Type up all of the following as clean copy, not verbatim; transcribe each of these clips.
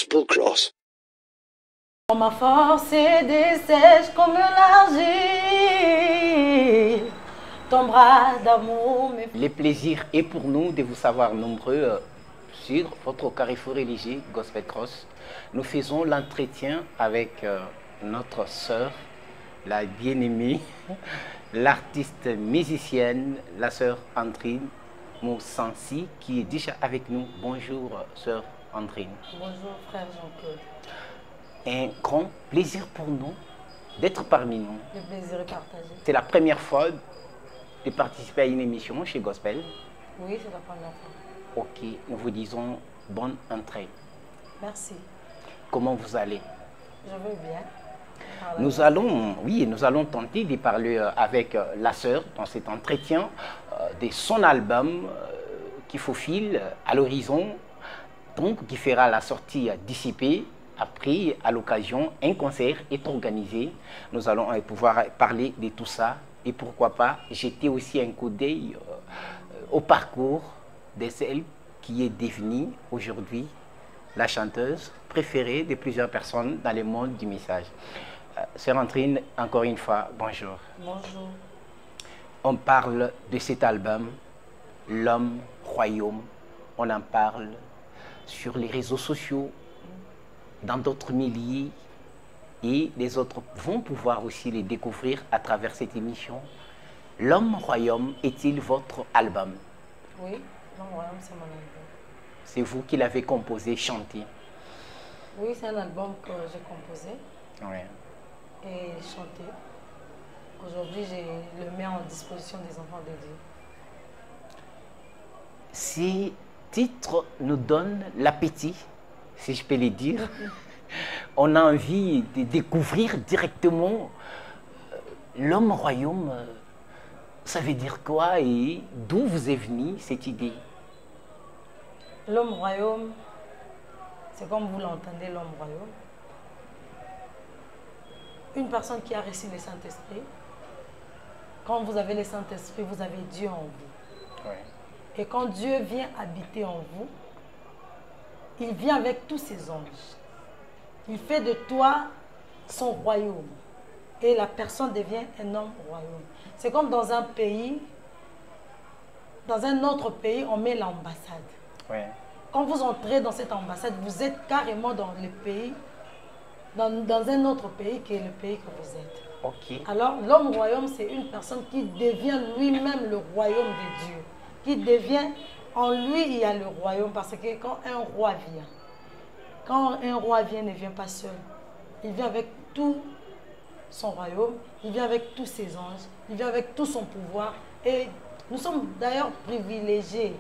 Gospel Cross. Ma force est dessèche comme l'argile, ton bras d'amour me... Le plaisir est pour nous de vous savoir nombreux sur votre carrefour religieux Gospel Cross. Nous faisons l'entretien avec notre sœur, la bien-aimée, l'artiste musicienne, la sœur Andrine Moussansi, qui est déjà avec nous. Bonjour, sœur Andrine. Bonjour, frère Jean-Claude. Un grand plaisir pour nous d'être parmi nous. Le plaisir est partagé. C'est la première fois de participer à une émission chez Gospel. Oui, c'est la première fois. Ok, nous vous disons bonne entrée. Merci. Comment vous allez? Je veux bien. Nous allons tenter de parler avec la sœur dans cet entretien de son album qui faufile à l'horizon, donc qui fera la sortie dissipée. Après, à l'occasion, un concert est organisé. Nous allons pouvoir parler de tout ça et pourquoi pas jeter aussi un coup d'œil au parcours de celle qui est devenue aujourd'hui la chanteuse préférée de plusieurs personnes dans le monde du message. Sœur Andrine, encore une fois, bonjour. Bonjour. On parle de cet album, L'Homme Royaume. On en parle sur les réseaux sociaux, dans d'autres milieux, et les autres vont pouvoir aussi les découvrir à travers cette émission. L'Homme Royaume est-il votre album? Oui, L'Homme Royaume, c'est mon album. C'est vous qui l'avez composé, chanté? Oui, c'est un album que j'ai composé et chanté. Aujourd'hui, je le mets en disposition des enfants de Dieu. Ces titres nous donnent l'appétit, si je peux le dire. On a envie de découvrir directement l'Homme Royaume. Ça veut dire quoi et d'où vous est venue cette idée? L'Homme Royaume, c'est comme vous l'entendez, l'Homme Royaume. Une personne qui a reçu le Saint-Esprit. Quand vous avez le Saint-Esprit, vous avez Dieu en vous. Ouais. Et quand Dieu vient habiter en vous, il vient avec tous ses anges. Il fait de toi son royaume. Et la personne devient un homme royaume. C'est comme dans un pays, dans un autre pays, on met l'ambassade. Ouais. Quand vous entrez dans cette ambassade, vous êtes carrément dans le pays, dans un autre pays qui est le pays que vous êtes. Ok. Alors, l'homme royaume, c'est une personne qui devient lui-même le royaume de Dieu. Qui devient, en lui, il y a le royaume. Parce que quand un roi vient, ne vient pas seul. Il vient avec tout son royaume, il vient avec tous ses anges, il vient avec tout son pouvoir. Et nous sommes d'ailleurs privilégiés.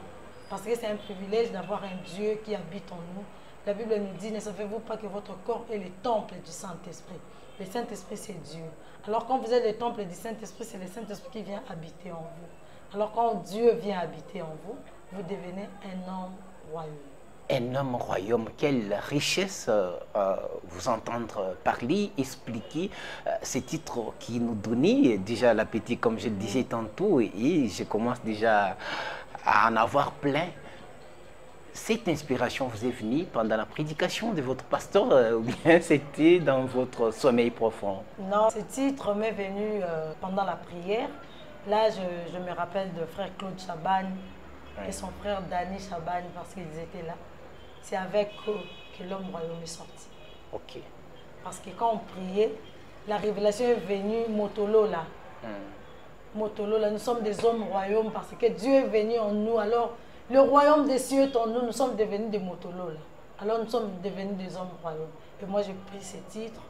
Parce que c'est un privilège d'avoir un Dieu qui habite en nous. La Bible nous dit, ne savez-vous pas que votre corps est le temple du Saint-Esprit? Le Saint-Esprit, c'est Dieu. Alors quand vous êtes le temple du Saint-Esprit, c'est le Saint-Esprit qui vient habiter en vous. Alors quand Dieu vient habiter en vous, vous devenez un homme royaume. Un homme royaume, quelle richesse vous entendre parler, expliquer ces titres qui nous donnaient déjà l'appétit, comme je le disais tantôt, et je commence déjà à en avoir plein. Cette inspiration vous est venue pendant la prédication de votre pasteur ou bien c'était dans votre sommeil profond? Non, ce titre m'est venu pendant la prière. Là, je me rappelle de frère Claude Chaban et son frère Danny Chaban parce qu'ils étaient là. C'est avec eux que l'homme royaume est sorti. Ok. Parce que quand on priait, la révélation est venue Motolo là. Motolo là, nous sommes des hommes royaumes parce que Dieu est venu en nous. Alors, le royaume des cieux est en nous, nous sommes devenus des Motolo là. Alors, nous sommes devenus des hommes royaumes. Et moi, j'ai pris ces titres.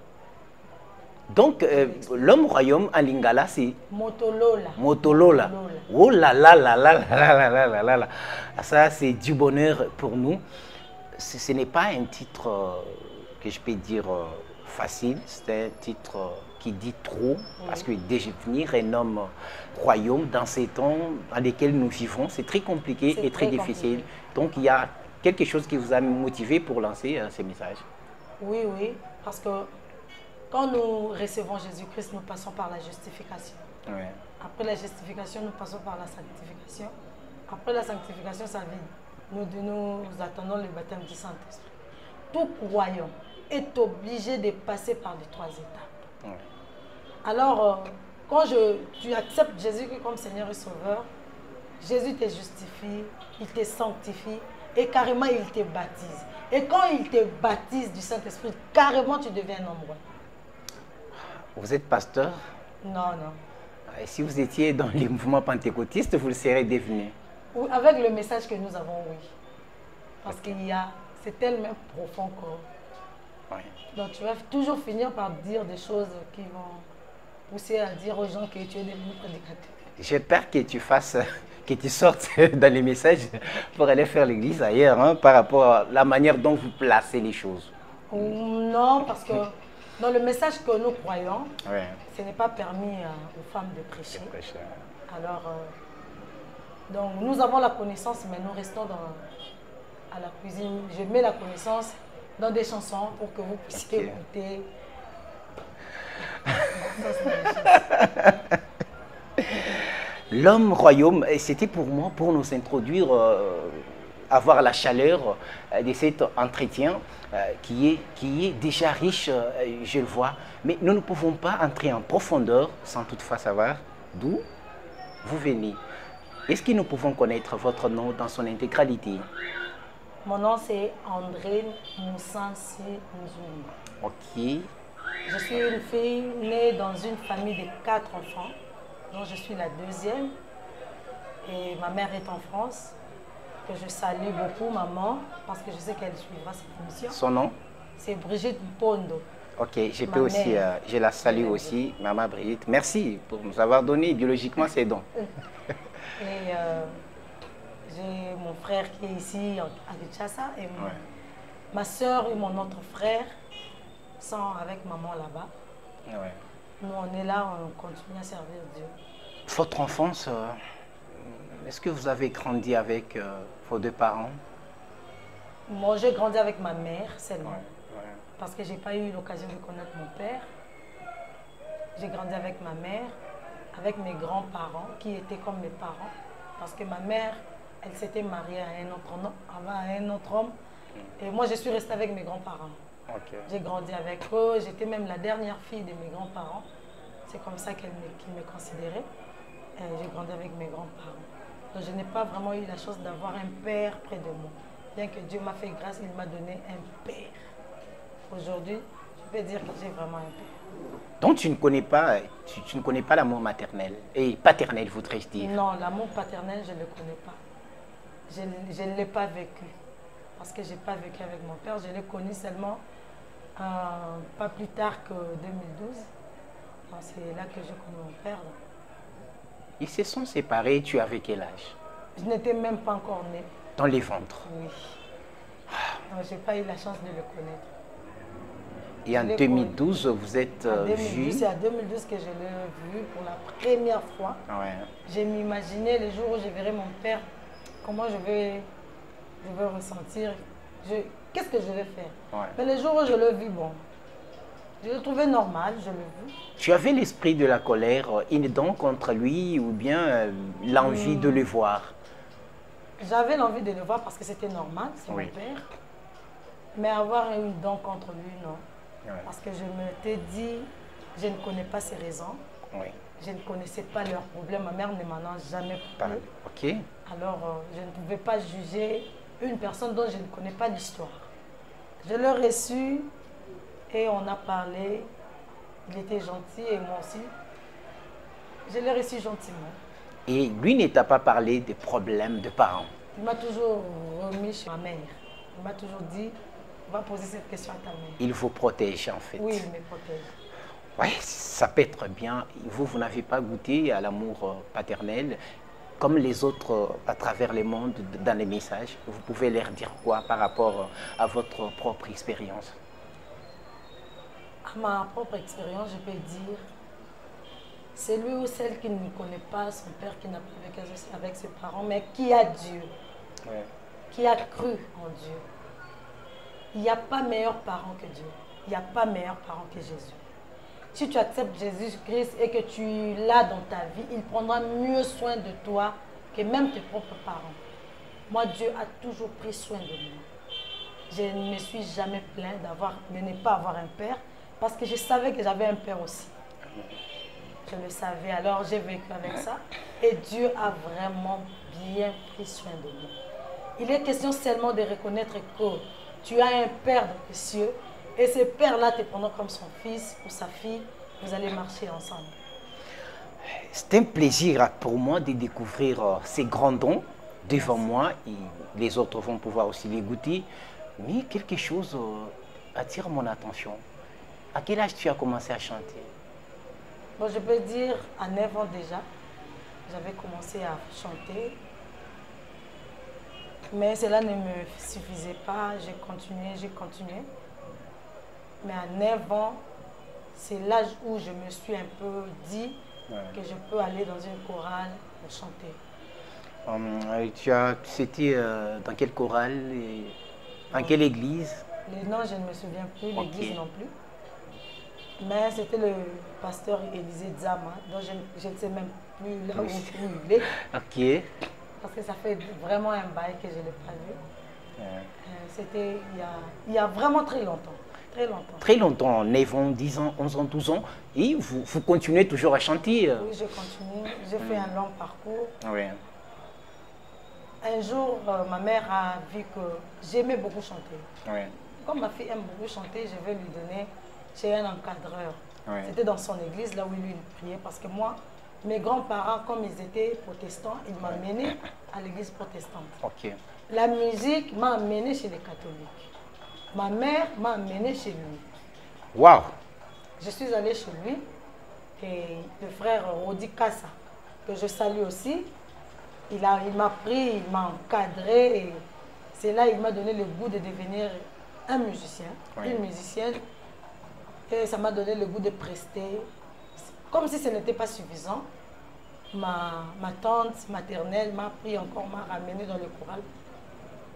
Donc, l'homme royaume en lingala, c'est Motolola. Motolola. Oh là là là là là là là là là là. Ça, c'est du bonheur pour nous. Ce n'est pas un titre que je peux dire facile. C'est un titre qui dit trop. Parce que devenir un homme royaume dans ces temps dans lesquels nous vivons, c'est très compliqué et très difficile. Donc, il y a quelque chose qui vous a motivé pour lancer ces messages. Oui, oui. Parce que quand nous recevons Jésus-Christ, nous passons par la justification. Ouais. Après la justification, nous passons par la sanctification. Après la sanctification, ça vient. Nous attendons le baptême du Saint-Esprit. tout croyant est obligé de passer par les 3 étapes. Ouais. Alors, quand tu acceptes Jésus comme Seigneur et Sauveur, Jésus te justifie, il te sanctifie et carrément il te baptise. Et quand il te baptise du Saint-Esprit, carrément tu deviens un homme roi. Vous êtes pasteur? Non, non. Et si vous étiez dans les mouvements pentecôtistes, vous le serez devenu? Avec le message que nous avons, oui. Parce qu'il y a, c'est tellement profond que... Oui. Donc tu vas toujours finir par dire des choses qui vont pousser à dire aux gens que tu es devenu prédicateur. J'ai peur que tu fasses, que tu sortes dans les messages pour aller faire l'église ailleurs, hein, par rapport à la manière dont vous placez les choses. Non, parce que dans le message que nous croyons, Ouais. ce n'est pas permis aux femmes de prêcher. Alors, donc nous avons la connaissance, mais nous restons à la cuisine. Je mets la connaissance dans des chansons pour que vous puissiez écouter. L'homme royaume, c'était pour moi, pour nous introduire, avoir la chaleur de cet entretien qui est déjà riche, je le vois. Mais nous ne pouvons pas entrer en profondeur sans toutefois savoir d'où vous venez. Est-ce que nous pouvons connaître votre nom dans son intégralité? Mon nom c'est André Moussansi Nzumi. Ok. Je suis une fille née dans une famille de 4 enfants, dont je suis la deuxième. Et ma mère est en France, que je salue beaucoup, maman, parce que je sais qu'elle suivra cette émission. Son nom? C'est Brigitte Pondo. Ok, je la salue aussi, maman Brigitte. Merci pour nous avoir donné biologiquement ces dons. Et j'ai mon frère qui est ici à Kinshasa et ma soeur et mon autre frère sont avec maman là-bas. Ouais. Nous on est là, on continue à servir Dieu. Votre enfance, est-ce que vous avez grandi avec vos 2 parents? Moi j'ai grandi avec ma mère seulement. Ouais. Parce que je n'ai pas eu l'occasion de connaître mon père. J'ai grandi avec ma mère, avec mes grands-parents qui étaient comme mes parents. Parce que ma mère, elle s'était mariée à un autre homme. Et moi, je suis restée avec mes grands-parents. Okay. J'ai grandi avec eux. J'étais même la dernière fille de mes grands-parents. C'est comme ça qu'ils me considéraient. J'ai grandi avec mes grands-parents. Donc, je n'ai pas vraiment eu la chance d'avoir un père près de moi. Bien que Dieu m'a fait grâce, il m'a donné un père. Aujourd'hui, je peux dire que j'ai vraiment un père. Donc tu ne connais pas l'amour maternel et paternel, voudrais-je dire? Non, l'amour paternel, je ne le connais pas. Je ne l'ai pas vécu. Parce que je n'ai pas vécu avec mon père. Je l'ai connu seulement pas plus tard que 2012. C'est là que j'ai connu mon père. Là. Ils se sont séparés, tu avais quel âge? Je n'étais même pas encore née. Dans les ventres? Oui. Donc, je n'ai pas eu la chance de le connaître. Et en 2012, vous êtes vu? C'est en 2012 que je l'ai vu pour la première fois. Ouais. J'ai m'imaginé le jour où je verrai mon père, comment je vais ressentir, qu'est-ce que je vais faire. Ouais. Mais le jour où je l'ai vu, bon, je l'ai trouvé normal, je l'ai vu. Tu avais l'esprit de la colère, une dent contre lui ou bien l'envie de le voir? J'avais l'envie de le voir parce que c'était normal, c'est mon père. Mais avoir une dent contre lui, non. Ouais. Parce que je m'étais dit, je ne connais pas ses raisons. Oui. Je ne connaissais pas leurs problèmes. Ma mère ne m'en a jamais parlé. Ok. Alors, je ne pouvais pas juger une personne dont je ne connais pas l'histoire. Je l'ai reçu et on a parlé. Il était gentil et moi aussi. Je l'ai reçu gentiment. Et lui ne t'a pas parlé des problèmes de parents? Il m'a toujours remis chez ma mère. Il m'a toujours dit, va poser cette question à ta mère. Il vous protège en fait. Oui, il me protège. Oui, ça peut être bien. Vous n'avez pas goûté à l'amour paternel comme les autres à travers le monde dans les messages. Vous pouvez leur dire quoi par rapport à votre propre expérience? À ma propre expérience, je peux dire, celui ou celle qui ne connaît pas son père, qui n'a pas vécu avec ses parents, mais qui a Dieu, qui a cru en Dieu. Il n'y a pas meilleur parent que Dieu. Il n'y a pas meilleur parent que Jésus. Si tu acceptes Jésus-Christ et que tu l'as dans ta vie, il prendra mieux soin de toi que même tes propres parents. Moi, Dieu a toujours pris soin de moi. je ne me suis jamais plaint de ne pas avoir un père parce que je savais que j'avais un père aussi. Je le savais, alors j'ai vécu avec ça et Dieu a vraiment bien pris soin de nous. Il est question seulement de reconnaître que tu as un père dans les cieux et ce père-là te prendra comme son fils ou sa fille, vous allez marcher ensemble. C'est un plaisir pour moi de découvrir ces grands dons devant moi et les autres vont pouvoir aussi les goûter. Mais quelque chose attire mon attention. À quel âge tu as commencé à chanter? Bon, je peux dire à 9 ans déjà, j'avais commencé à chanter. Mais cela ne me suffisait pas, j'ai continué. Mais à 9 ans, c'est l'âge où je me suis un peu dit que je peux aller dans une chorale pour chanter. C'était dans quelle chorale et en quelle église? Les noms, je ne me souviens plus, l'église non plus. Mais c'était le pasteur Élisée Zama, dont je ne sais même plus là où il est. Ok. Parce que ça fait vraiment un bail que je ne l'ai pas vu. C'était il y a vraiment très longtemps. Très longtemps. Très longtemps, 9 ans, 10 ans, 11 ans, 12 ans. Et vous continuez toujours à chanter? Oui, je continue. J'ai fait un long parcours. Oui. Un jour, ma mère a vu que j'aimais beaucoup chanter. Oui. Comme ma fille aime beaucoup chanter, je vais lui donner chez un encadreur. Oui. C'était dans son église, là où lui il priait. Parce que moi, mes grands-parents, comme ils étaient protestants, ils m'amenaient à l'église protestante. Ok. La musique m'a amené chez les catholiques. Ma mère m'a amené chez lui. Waouh! Je suis allée chez lui et le frère Rodi Kassa, que je salue aussi, il m'a pris, il m'a encadré et c'est là qu'il m'a donné le goût de devenir un musicien, une musicienne. Et ça m'a donné le goût de prester. Comme si ce n'était pas suffisant, ma tante maternelle m'a pris encore, m'a ramené dans le choral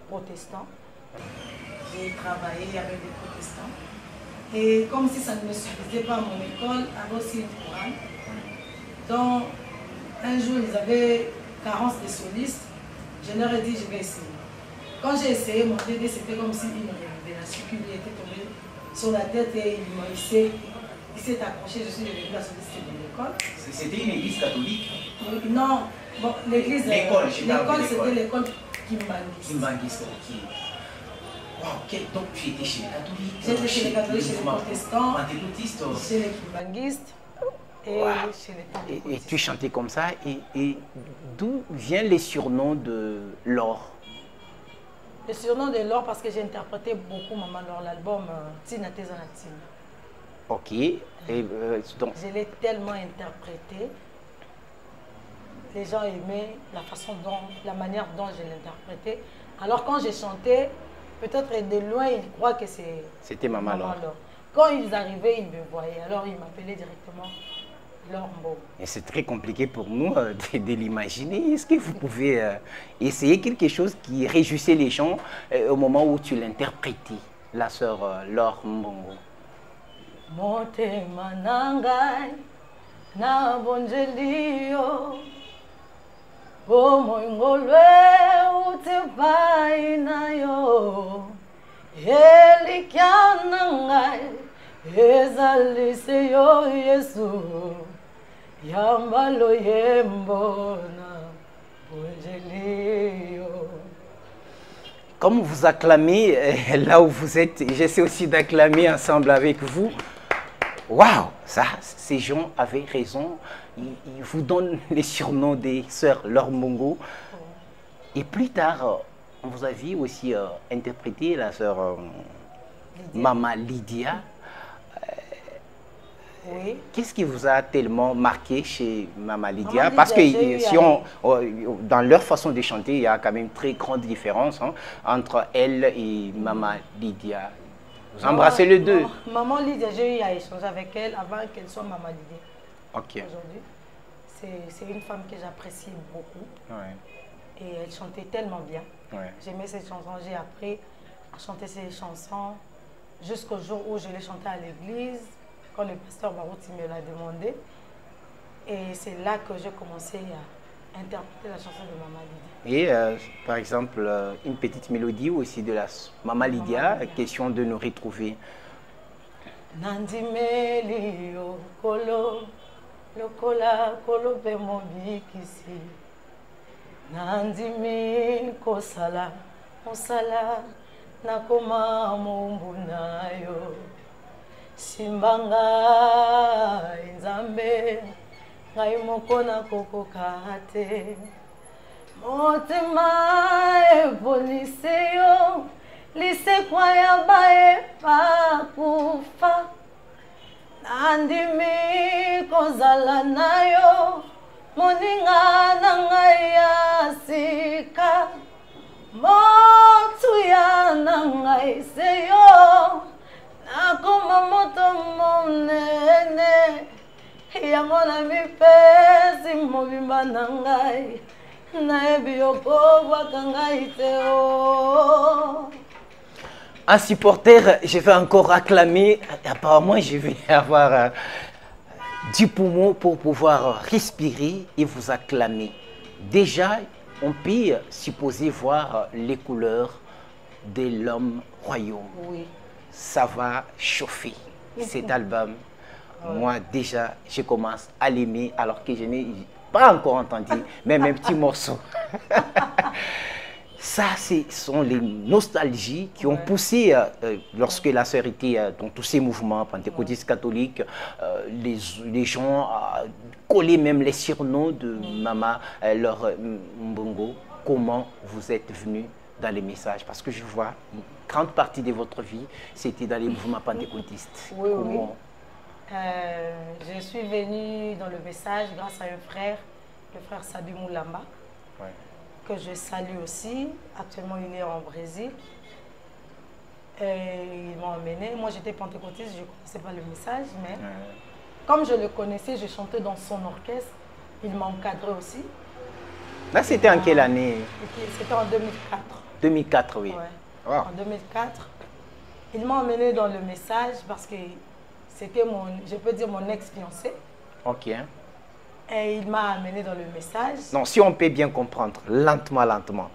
protestant. J'ai travaillé avec des protestants. Et comme si ça ne me suffisait pas à mon école, avait aussi une chorale. Donc, un jour, ils avaient carence de solistes. Je leur ai dit, je vais essayer. Quand j'ai essayé, mon bébé, c'était comme si une révélation qui lui était tombée sur la tête et il s'est accroché. Je suis devenue la soliste de l'école. C'était une église catholique? Non, bon, l'église, l'école, c'était l'école Kimbangiste. Kimbangiste, ok. Wow, donc tu étais chez les catholiques? J'étais chez les catholiques, chez les protestants, antébaptistes, chez les Kimbangistes et chez les pentecôtistes. Et tu chantais comme ça, et d'où vient les surnoms de Laure? Le surnom de Laure parce que j'ai interprété beaucoup Maman Laure, l'album Tina Tezanatine. Ok. Et, donc... Je l'ai tellement interprété. Les gens aimaient la manière dont je l'interprétais. Alors quand j'ai chanté, peut-être de loin, ils croient que c'était Maman Laure. Quand ils arrivaient, ils me voyaient. Alors ils m'appelaient directement Laure Mbo. Et c'est très compliqué pour nous de l'imaginer. Est-ce que vous pouvez essayer quelque chose qui réjouissait les gens au moment où tu l'interprétais, la sœur Laure Mbongo? Motema nangai na bonjelio Bomoingolwe utebai nayo Elikianangai ezalise yo Yesu Yambalo yembona bonjelio. Comme vous acclamez là où vous êtes, j'essaie aussi d'acclamer ensemble avec vous. Waouh, ça, ces gens avaient raison. Ils vous donnent les surnoms des sœurs Laure Mbongo. Et plus tard, on vous a vu aussi interpréter la sœur Maman Lydia. Oui. Qu'est-ce qui vous a tellement marqué chez Maman Lydia? Parce que si dans leur façon de chanter, il y a quand même une très grande différence entre elle et Maman Lydia. Vous embrassez les deux? Maman Lydia, j'ai eu à échanger avec elle avant qu'elle soit Maman Lydia. Ok. Aujourd'hui, c'est une femme que j'apprécie beaucoup. Ouais. Et elle chantait tellement bien. Ouais. J'aimais ses chansons. J'ai appris à chanter ses chansons jusqu'au jour où je l'ai chantée à l'église, quand le pasteur Barouti me l'a demandé. Et c'est là que j'ai commencé interpréter la chanson de Maman Lydia. Et par exemple, une petite mélodie aussi de la Maman Lydia, question de nous retrouver. Nandimeli kolo, lokola kolo pe mobikisi. Nandimi kosala, osala, nakoma mumbunayo. Simbanga nzambe, ngai moko na kokokate. Motema ebolise yo, lise kwa ya bae pa kufa. Nandimi kozala nayo, moninga na ngai ya sika. Motu ya na ngai seyo, nakoma moto monene. Yango na mipesi mobimba na ngai. Un supporter, je vais encore acclamer. Apparemment, je vais avoir du poumon pour pouvoir respirer et vous acclamer. Déjà, on peut supposer voir les couleurs de l'homme royaume. Oui. Ça va chauffer cet album. Moi, déjà, je commence à l'aimer alors que je n'ai pas encore entendu, même un petit morceau. Ça, ce sont les nostalgies qui ont poussé, lorsque la sœur était dans tous ces mouvements pentecôtistes catholiques, les gens collaient même les surnoms de Maman, leur Mbongo. Comment vous êtes venu dans les messages? Parce que je vois une grande partie de votre vie, c'était dans les mouvements pentecôtistes. Oui, comment... oui. Je suis venue dans le message grâce à un frère, le frère Sabi Moulamba, que je salue aussi. Actuellement, il est en Brésil. Et ils m'ont emmené. Moi, j'étais pentecôtiste, je ne connaissais pas le message, mais comme je le connaissais, je chantais dans son orchestre. Il m'a encadré aussi. Là, c'était en quelle année? C'était en 2004. 2004, oui. Ouais. Wow. En 2004. Il m'a emmené dans le message parce que c'était mon, je peux dire, mon ex-fiancé. Ok. Et il m'a amené dans le message. Non, si on peut bien comprendre, lentement, lentement.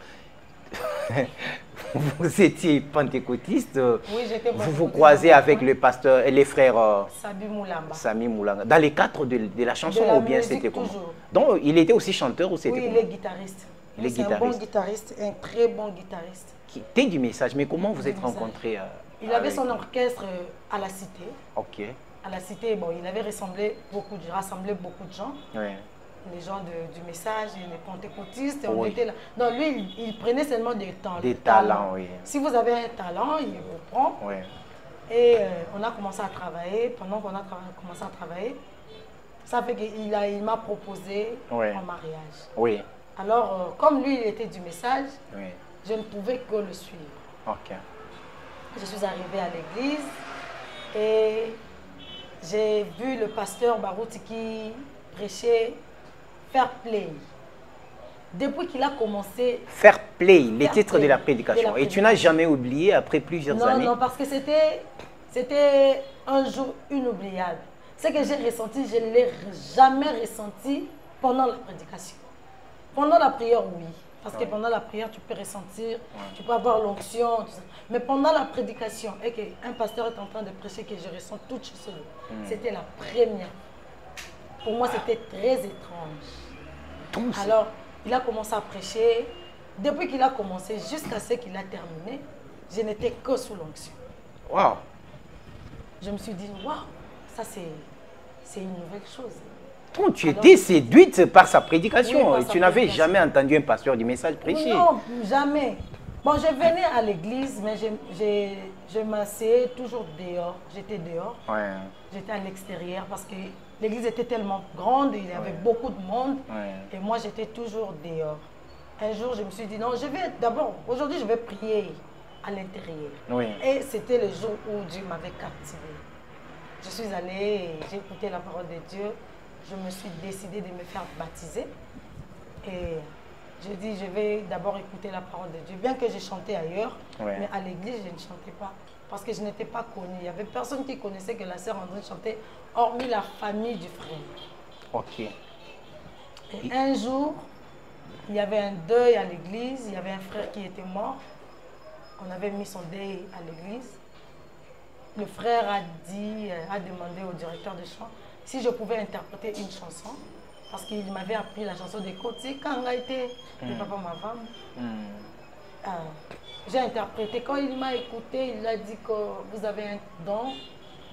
Vous étiez pentecôtiste. Oui, j'étais pentecôtiste. Vous vous croisez avec le pasteur et les frères Sabi Moulamba. Sami Moulanga. Dans les cadres de la chanson, ou bien c'était comment? Toujours. Donc, il était aussi chanteur ou c'était Oui, comment? il est guitariste. Il est guitariste. Un bon guitariste, un très bon guitariste. Qui était du message, mais comment vous êtes rencontrés? Il avait son orchestre à la Cité. Ok. À la Cité, bon, il avait rassemblé beaucoup de gens. Oui. Les gens du message, les pentecôtistes, on était là. Non, lui, il prenait seulement des talents. Des talents, oui. Si vous avez un talent, il vous prend. Oui. Et on a commencé à travailler. Pendant qu'on a commencé à travailler, ça fait qu'il m'a proposé en mariage. Oui. Alors, comme lui, il était du message, oui, je ne pouvais que le suivre. Ok. Je suis arrivée à l'église et j'ai vu le pasteur Barouti qui prêchait Fair Play. Depuis qu'il a commencé... Fair Play, le titre de la prédication. Et tu n'as jamais oublié après plusieurs années? Non, parce que c'était un jour inoubliable. Ce que j'ai ressenti, je ne l'ai jamais ressenti pendant la prédication. Pendant la prière, oui. Parce que pendant la prière, tu peux ressentir, tu peux avoir l'onction, tout ça. Mais pendant la prédication, et qu'un pasteur est en train de prêcher, que je ressens toute chose, c'était la première. Pour moi, c'était très étrange. Alors, il a commencé à prêcher. Depuis qu'il a commencé, jusqu'à ce qu'il a terminé, je n'étais que sous l'onction. Waouh! Je me suis dit, waouh, ça c'est une nouvelle chose. Donc, tu étais séduite par sa prédication. Oui, et tu n'avais jamais entendu un pasteur du message prêcher? Non, jamais. Bon, je venais à l'église, mais je m'asseyais toujours dehors. J'étais dehors. Ouais. J'étais à l'extérieur parce que l'église était tellement grande, il y avait beaucoup de monde. Et moi, j'étais toujours dehors. Un jour, je me suis dit, non, je vais d'abord, aujourd'hui, je vais prier à l'intérieur. Oui. Et c'était le jour où Dieu m'avait captivé. Je suis allée, j'ai écouté la parole de Dieu. Je me suis décidée de me faire baptiser. Et je dis, je vais d'abord écouter la parole de Dieu. Bien que j'ai chanté ailleurs, mais à l'église, je ne chantais pas. Parce que je n'étais pas connue. Il n'y avait personne qui connaissait que la sœur André chantait, hormis la famille du frère. Ok. Et un jour, Il y avait un deuil à l'église, il y avait un frère qui était mort. On avait mis son deuil à l'église. Le frère a demandé au directeur de chant si je pouvais interpréter une chanson. Parce qu'il m'avait appris la chanson de Koti Kangaite de Papa Mavam. J'ai interprété. Quand il m'a écouté, il a dit que vous avez un don,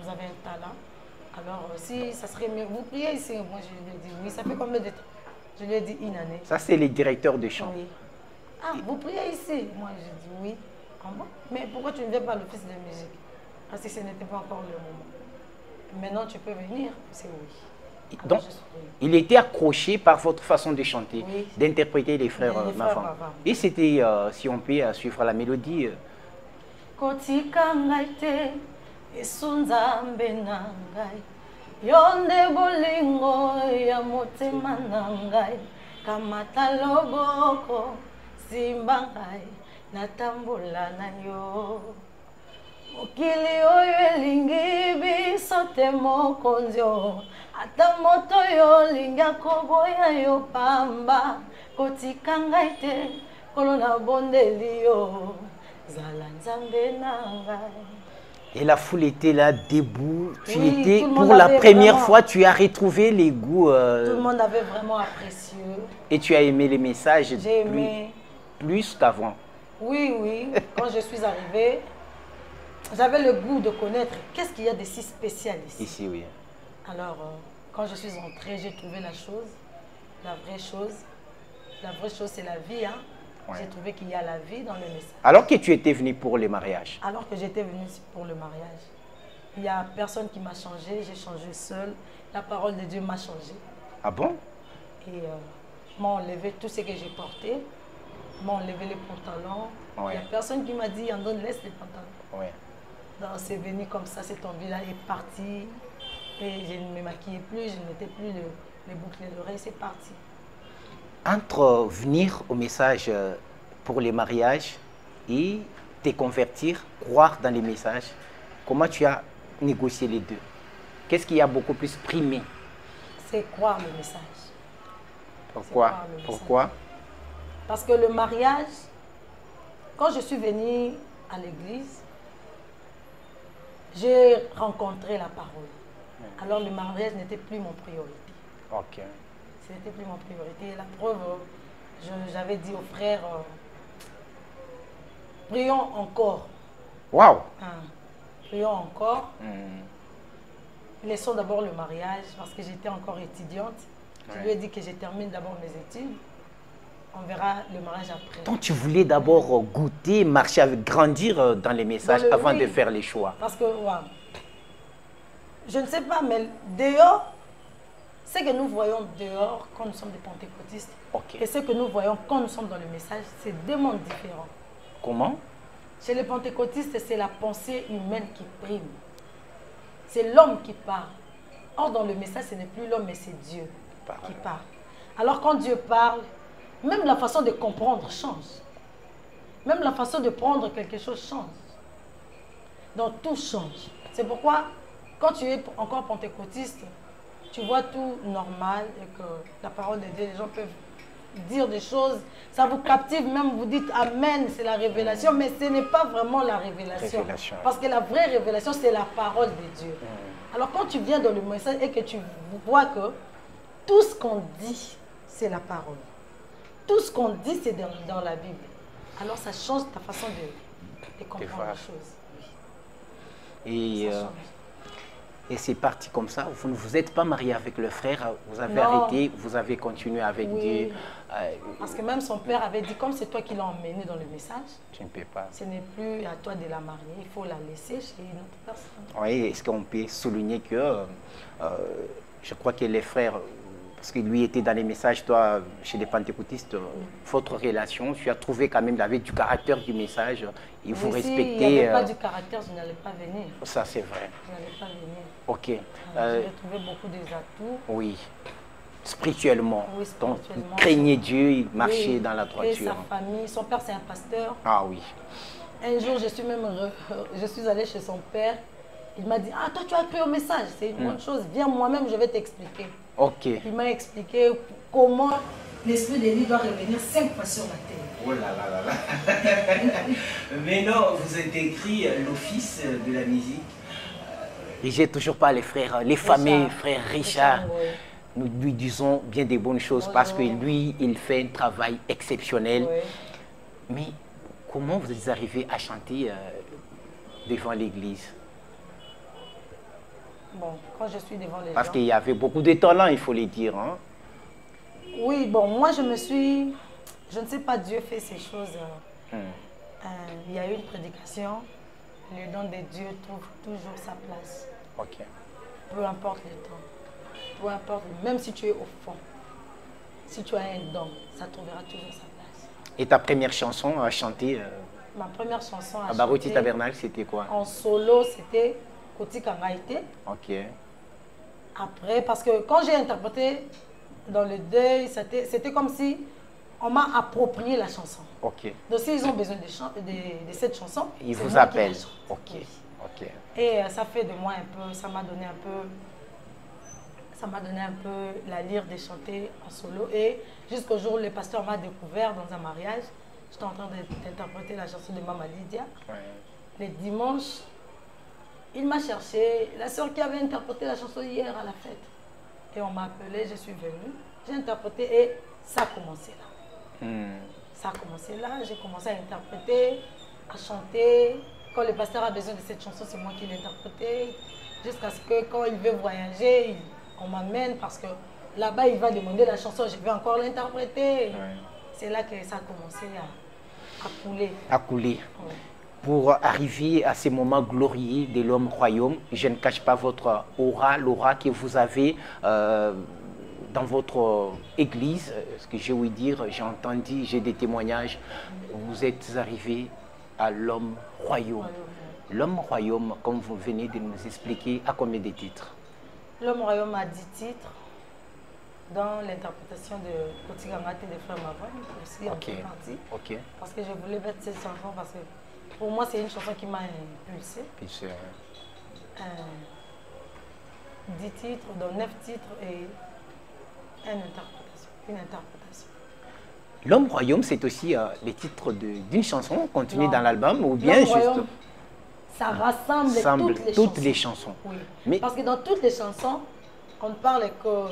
vous avez un talent. Alors, si ça serait mieux, vous priez ici. Moi, je lui ai dit oui. Ça fait combien de temps? Je lui ai dit une année. Ça, c'est les directeurs de chant. Oui. Ah, vous priez ici? Moi, j'ai dit oui. Ah bon? Mais pourquoi tu ne viens pas à l'office de musique? Parce que ce n'était pas encore le moment. Maintenant, tu peux venir? C'est oui. Donc, il était accroché par votre façon de chanter, oui, d'interpréter les frères Mavam. Et c'était, si on peut suivre la mélodie. Koti Kangaite, Isunzambe Nangai, Yonde Bolingo, Yamotema Nangai, Kamata Loboko, Simbangai, Natambula Nanyo. Mokili oyo elingi biso te mokonzio, ata moto yo linga koboya yo pamba, kotika ngai te kolo na bondeli yo, zala nzambe na ngai. Et la foule était là, debout. Oui, tu étais, pour la première fois, tu as retrouvé les goûts. Tout le monde avait vraiment apprécié. Et tu as aimé les messages J'ai aimé. Plus qu'avant. Oui, oui. Quand je suis arrivée, j'avais le goût de connaître qu'est-ce qu'il y a de si spécial ici. Ici, oui. Alors, quand je suis entrée, j'ai trouvé la chose, la vraie chose. La vraie chose, c'est la vie. Hein. Ouais. J'ai trouvé qu'il y a la vie dans le message. Alors que tu étais venue pour le mariage? Alors que j'étais venue pour le mariage. Il n'y a personne qui m'a changé, j'ai changé seule. La parole de Dieu m'a changé. Ah bon? Et m'a enlevé tout ce que j'ai porté. M'a enlevé les pantalons. Ouais. Il n'y a personne qui m'a dit, Andon, laisse les pantalons. Ouais. C'est venu comme ça, cette envie-là est partie. Et je ne me maquillais plus, je ne mettais plus les boucles d'oreilles, c'est parti. Entre venir au message pour les mariages et te convertir, croire dans les messages, comment tu as négocié les deux? Qu'est-ce qui a beaucoup plus primé? C'est croire le message. Pourquoi? Pourquoi? Parce que le mariage, quand je suis venue à l'église, j'ai rencontré la parole. Alors le mariage n'était plus mon priorité. Ok. Ce n'était plus mon priorité. La preuve, j'avais dit aux frères, prions encore. Waouh! Prions encore. Laissons d'abord le mariage parce que j'étais encore étudiante. Je lui ai dit que je termine d'abord mes études. On verra le mariage après. Donc tu voulais d'abord goûter, marcher, grandir dans les messages avant de faire les choix. Parce que, je ne sais pas, mais dehors, ce que nous voyons dehors quand nous sommes des pentecôtistes, et ce que nous voyons quand nous sommes dans le message, c'est deux mondes différents. Comment? Chez les pentecôtistes, c'est la pensée humaine qui prime. C'est l'homme qui parle. Or, dans le message, ce n'est plus l'homme, mais c'est Dieu qui parle. Alors, quand Dieu parle, même la façon de comprendre change. Même la façon de prendre quelque chose change. Donc, tout change. C'est pourquoi, quand tu es encore pentecôtiste, tu vois tout normal et que la parole de Dieu, les gens peuvent dire des choses, ça vous captive, même vous dites Amen, c'est la révélation, mais ce n'est pas vraiment la révélation. Parce que la vraie révélation, c'est la parole de Dieu. Alors quand tu viens dans le message et que tu vois que tout ce qu'on dit, c'est la parole. Tout ce qu'on dit, c'est dans la Bible. Alors ça change ta façon de comprendre les choses. Oui. Et c'est parti comme ça. Vous ne vous êtes pas marié avec le frère, vous avez arrêté, vous avez continué avec Dieu. Parce que même son père avait dit, comme c'est toi qui l'as emmené dans le message, tu ne peux pas. Ce n'est plus à toi de la marier, il faut la laisser chez une autre personne. Oui, est-ce qu'on peut souligner que je crois que les frères, parce que lui était dans les messages, toi, chez les pentecôtistes, votre relation, tu as trouvé quand même, il avait du caractère du message, et vous respectez. S'il n'y avait pas du caractère, je n'allais pas venir. Ça, c'est vrai. Je n'allais pas venir. Ok. J'ai trouvé beaucoup des atouts. Oui. Spirituellement. Oui, spirituellement. Donc, il craignait Dieu, il marchait dans la droiture. Et sa famille, son père, c'est un pasteur. Ah oui. Un jour, je suis allée chez son père. Il m'a dit, ah, toi, tu as cru au message. C'est une bonne chose. Viens moi-même, je vais t'expliquer. Ok. Il m'a expliqué comment l'esprit d'Élie doit revenir 5 fois sur la terre. Oh là là là là. Mais non, vous êtes écrit l'office de la musique. J'ai toujours pas les frères, les familles, frère Richard. Oui. Nous lui disons bien des bonnes choses parce que lui, il fait un travail exceptionnel. Oui. Mais comment vous êtes arrivé à chanter devant l'église? Bon, quand je suis devant les Parce gens... qu'il y avait beaucoup de talents, il faut le dire. Hein? Oui, bon, moi je me suis... Je ne sais pas, Dieu fait ces choses. Il y a eu une prédication. Le don de Dieu trouve toujours sa place. Ok. Peu importe le temps. Peu importe, même si tu es au fond. Si tu as un don, ça trouvera toujours sa place. Et ta première chanson à chanter Ma première chanson à Baruti chanter Tabernacle, c'était quoi? en solo, c'était Koti Kangaïté. Ok. Après, parce que quand j'ai interprété dans le deuil, c'était comme si on m'a approprié la chanson. Ok. Donc s'ils ont besoin de cette chanson, Ils c'est vous moi qui la appellent. chante. Ok. Oui. Ok. Et ça fait de moi un peu, ça m'a donné un peu la lyre de chanter en solo. Et jusqu'au jour où le pasteur m'a découvert dans un mariage, j'étais en train d'interpréter la chanson de Mama Lydia. Ouais. Le dimanche, il m'a cherché, la sœur qui avait interprété la chanson hier à la fête. Et on m'a appelé, je suis venue, j'ai interprété et ça a commencé là. Ça a commencé là, j'ai commencé à interpréter, à chanter. Quand le pasteur a besoin de cette chanson, c'est moi qui l'ai interprétée. Jusqu'à ce que quand il veut voyager, on m'amène parce que là-bas, il va demander la chanson, je vais encore l'interpréter. Ouais. C'est là que ça a commencé à couler. À couler. Ouais. Pour arriver à ces moments glorieux de l'homme royaume, je ne cache pas votre aura, l'aura que vous avez dans votre église. Ce que j'ai ouï dire, j'ai entendu, j'ai des témoignages. Vous êtes arrivé à l'homme royaume. L'homme royaume, comme vous venez de nous expliquer, a combien de titres? L'homme royaume a 10 titres dans l'interprétation de Koti Kangaïté de Frère Mavrogne, aussi en fait partie. Ok. Parce que je voulais mettre cette chanson parce que pour moi, c'est une chanson qui m'a impulsé. 10 titres, donc 9 titres et une interprétation. L'homme royaume, c'est aussi le titre d'une chanson contenue dans l'album ou bien juste... Royaume, ça rassemble toutes les chansons. Oui. Mais... Parce que dans toutes les chansons, on ne parle que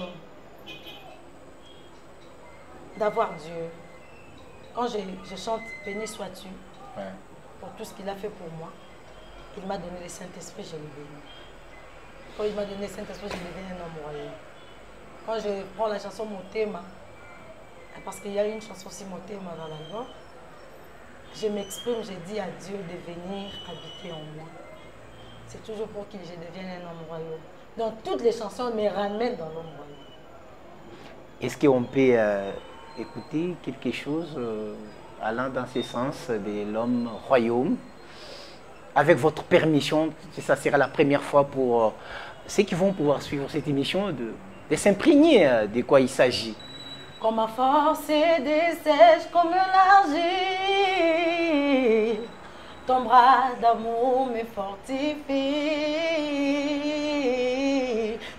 d'avoir Dieu. Quand je chante « Béni sois-tu », pour tout ce qu'il a fait pour moi. Il m'a donné le Saint-Esprit, je l'ai béni. Quand il m'a donné le Saint-Esprit, je deviens un homme royal. Quand je prends la chanson Motema, parce qu'il y a une chanson aussi Motema dans l'album, je m'exprime, je dis à Dieu de venir habiter en moi. C'est toujours pour que je devienne un homme royal. Donc toutes les chansons me ramènent dans l'homme royal. Est-ce qu'on peut écouter quelque chose allant dans ce sens de l'homme royaume? Avec votre permission, ça sera la première fois pour ceux qui vont pouvoir suivre cette émission de s'imprégner de quoi il s'agit. Comme ma force est dessèche comme l'argile, ton bras d'amour me fortifie.